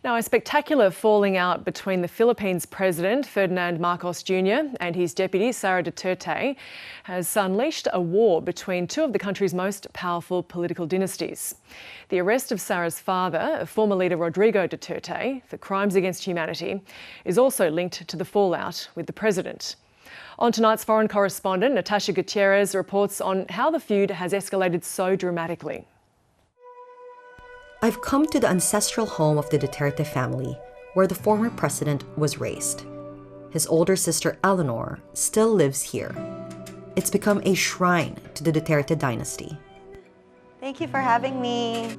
Now, a spectacular falling out between the Philippines President, Ferdinand Marcos Jr., and his deputy, Sara Duterte, has unleashed a war between two of the country's most powerful political dynasties. The arrest of Sara's father, former leader Rodrigo Duterte, for crimes against humanity, is also linked to the fallout with the president. On tonight's foreign correspondent, Natashya Gutierrez reports on how the feud has escalated so dramatically. I've come to the ancestral home of the Duterte family, where the former president was raised. His older sister Eleanor still lives here. It's become a shrine to the Duterte dynasty. Thank you for having me.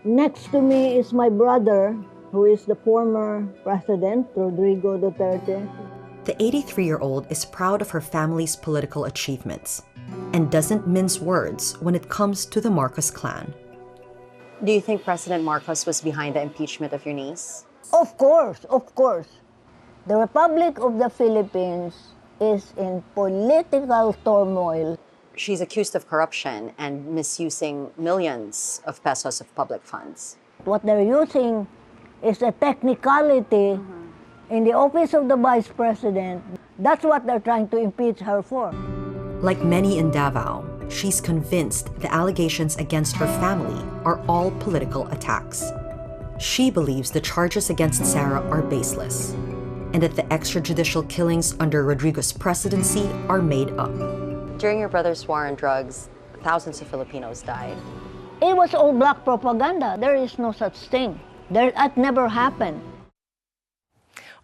Next to me is my brother, who is the former president, Rodrigo Duterte. The 83-year-old is proud of her family's political achievements and doesn't mince words when it comes to the Marcos clan. Do you think President Marcos was behind the impeachment of your niece? Of course, of course. The Republic of the Philippines is in political turmoil. She's accused of corruption and misusing millions of pesos of public funds. What they're using is a technicality in the office of the vice president. That's what they're trying to impeach her for. Like many in Davao, she's convinced the allegations against her family are all political attacks. She believes the charges against Sara are baseless and that the extrajudicial killings under Rodrigo's presidency are made up. During your brother's war on drugs, thousands of Filipinos died. It was all black propaganda. There is no such thing. That never happened.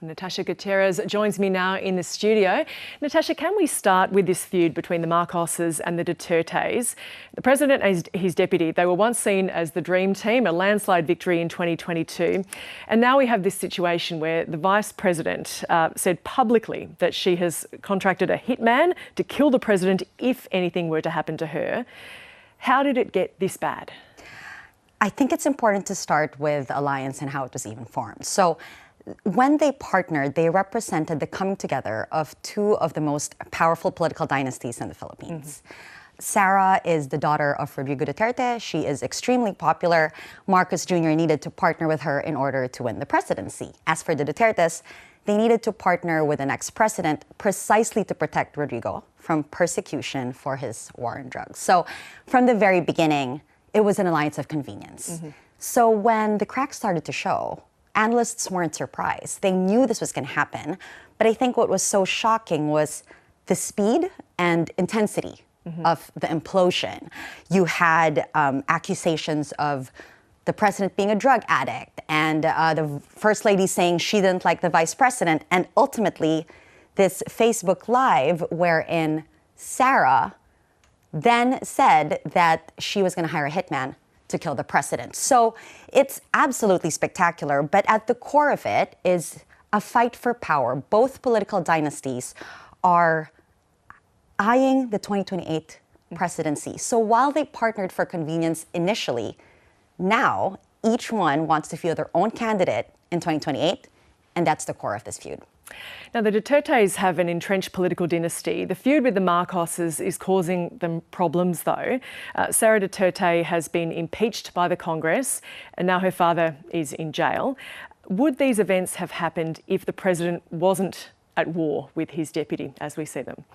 Natashya Gutierrez joins me now in the studio. Natashya, can we start with this feud between the Marcoses and the Dutertes? The president and his deputy, they were once seen as the dream team, a landslide victory in 2022. And now we have this situation where the vice president said publicly that she has contracted a hitman to kill the president if anything were to happen to her. How did it get this bad? I think it's important to start with alliance and how it was even formed. So, when they partnered, they represented the coming together of two of the most powerful political dynasties in the Philippines. Sara is the daughter of Rodrigo Duterte. She is extremely popular. Marcos Jr. needed to partner with her in order to win the presidency. As for the Dutertes, they needed to partner with an ex-president precisely to protect Rodrigo from persecution for his war on drugs. So from the very beginning, it was an alliance of convenience. So when the cracks started to show, analysts weren't surprised. They knew this was going to happen. But I think what was so shocking was the speed and intensity of the implosion. You had accusations of the president being a drug addict and the first lady saying she didn't like the vice president. And ultimately, this Facebook Live wherein Sara then said that she was going to hire a hitman to kill the president. So it's absolutely spectacular, but at the core of it is a fight for power. Both political dynasties are eyeing the 2028 presidency. So while they partnered for convenience initially, now each one wants to field their own candidate in 2028, and that's the core of this feud. Now, the Dutertes have an entrenched political dynasty. The feud with the Marcoses is causing them problems, though. Sara Duterte has been impeached by the Congress, and now her father is in jail. Would these events have happened if the president wasn't at war with his deputy, as we see them?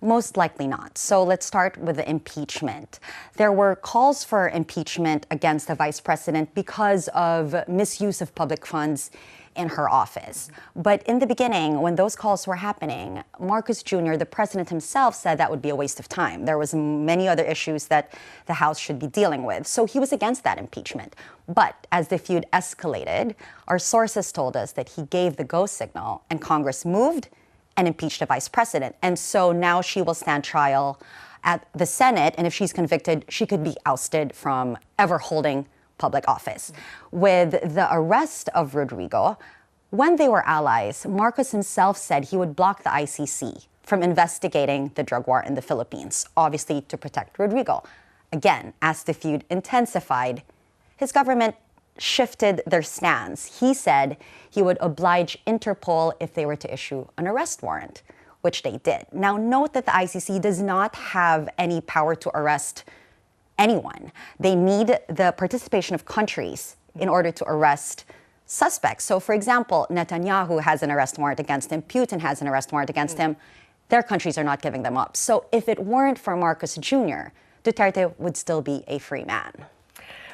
Most likely not. So let's start with the impeachment. There were calls for impeachment against the vice president because of misuse of public funds in her office. But in the beginning, when those calls were happening, Marcos Jr., the president himself, said that would be a waste of time. There was many other issues that the House should be dealing with. So he was against that impeachment. But as the feud escalated, our sources told us that he gave the go signal and Congress moved and impeached the vice president. And so now she will stand trial at the Senate. And if she's convicted, she could be ousted from ever holding public office. With the arrest of Rodrigo, when they were allies, Marcos himself said he would block the ICC from investigating the drug war in the Philippines, obviously to protect Rodrigo. Again, as the feud intensified, his government shifted their stance. He said he would oblige Interpol if they were to issue an arrest warrant, which they did. Now, note that the ICC does not have any power to arrest anyone. They need the participation of countries in order to arrest suspects. So, for example, Netanyahu has an arrest warrant against him, Putin has an arrest warrant against him. Their countries are not giving them up. So if it weren't for Marcos Jr., Duterte would still be a free man.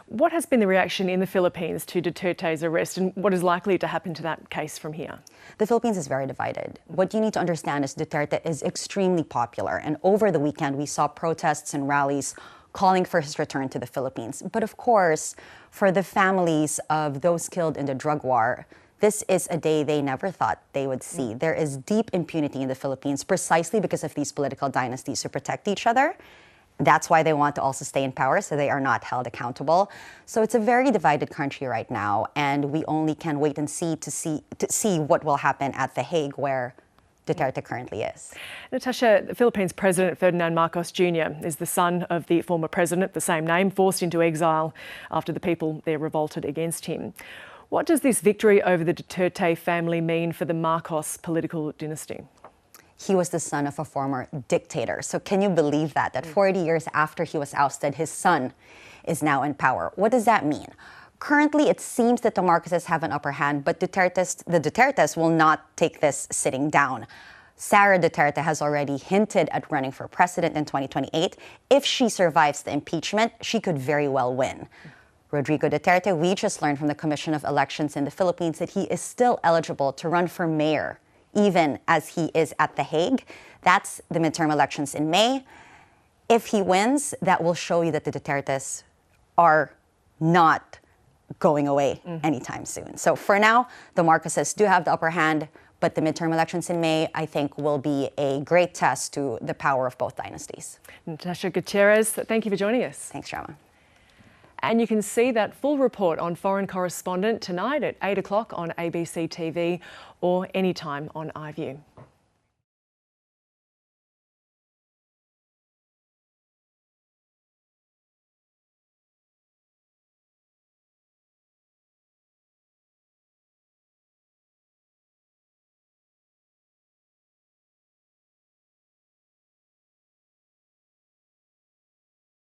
What has been the reaction in the Philippines to Duterte's arrest, and what is likely to happen to that case from here? The Philippines is very divided. What you need to understand is Duterte is extremely popular, and over the weekend we saw protests and rallies calling for his return to the Philippines. But of course, for the families of those killed in the drug war, this is a day they never thought they would see. There is deep impunity in the Philippines precisely because of these political dynasties who protect each other. That's why they want to also stay in power, so they are not held accountable. So it's a very divided country right now, and we only can wait and see to see what will happen at The Hague, where Duterte currently is. Natashya, the Philippines President Ferdinand Marcos Jr. is the son of the former president, the same name, forced into exile after the people there revolted against him. What does this victory over the Duterte family mean for the Marcos political dynasty? He was the son of a former dictator. So can you believe that 40 years after he was ousted, his son is now in power? What does that mean? Currently, it seems that the Marcoses have an upper hand, but the Dutertes will not take this sitting down. Sara Duterte has already hinted at running for president in 2028. If she survives the impeachment, she could very well win. Rodrigo Duterte, we just learned from the Commission of Elections in the Philippines that he is still eligible to run for mayor, even as he is at The Hague. That's the midterm elections in May. If he wins, that will show you that the Dutertes are not going away anytime soon. So for now, the Marcoses do have the upper hand, but the midterm elections in May, I think, will be a great test to the power of both dynasties. Natashya Gutierrez, thank you for joining us. Thanks, Rama. And you can see that full report on Foreign Correspondent tonight at 8 o'clock on ABC TV or anytime on iView.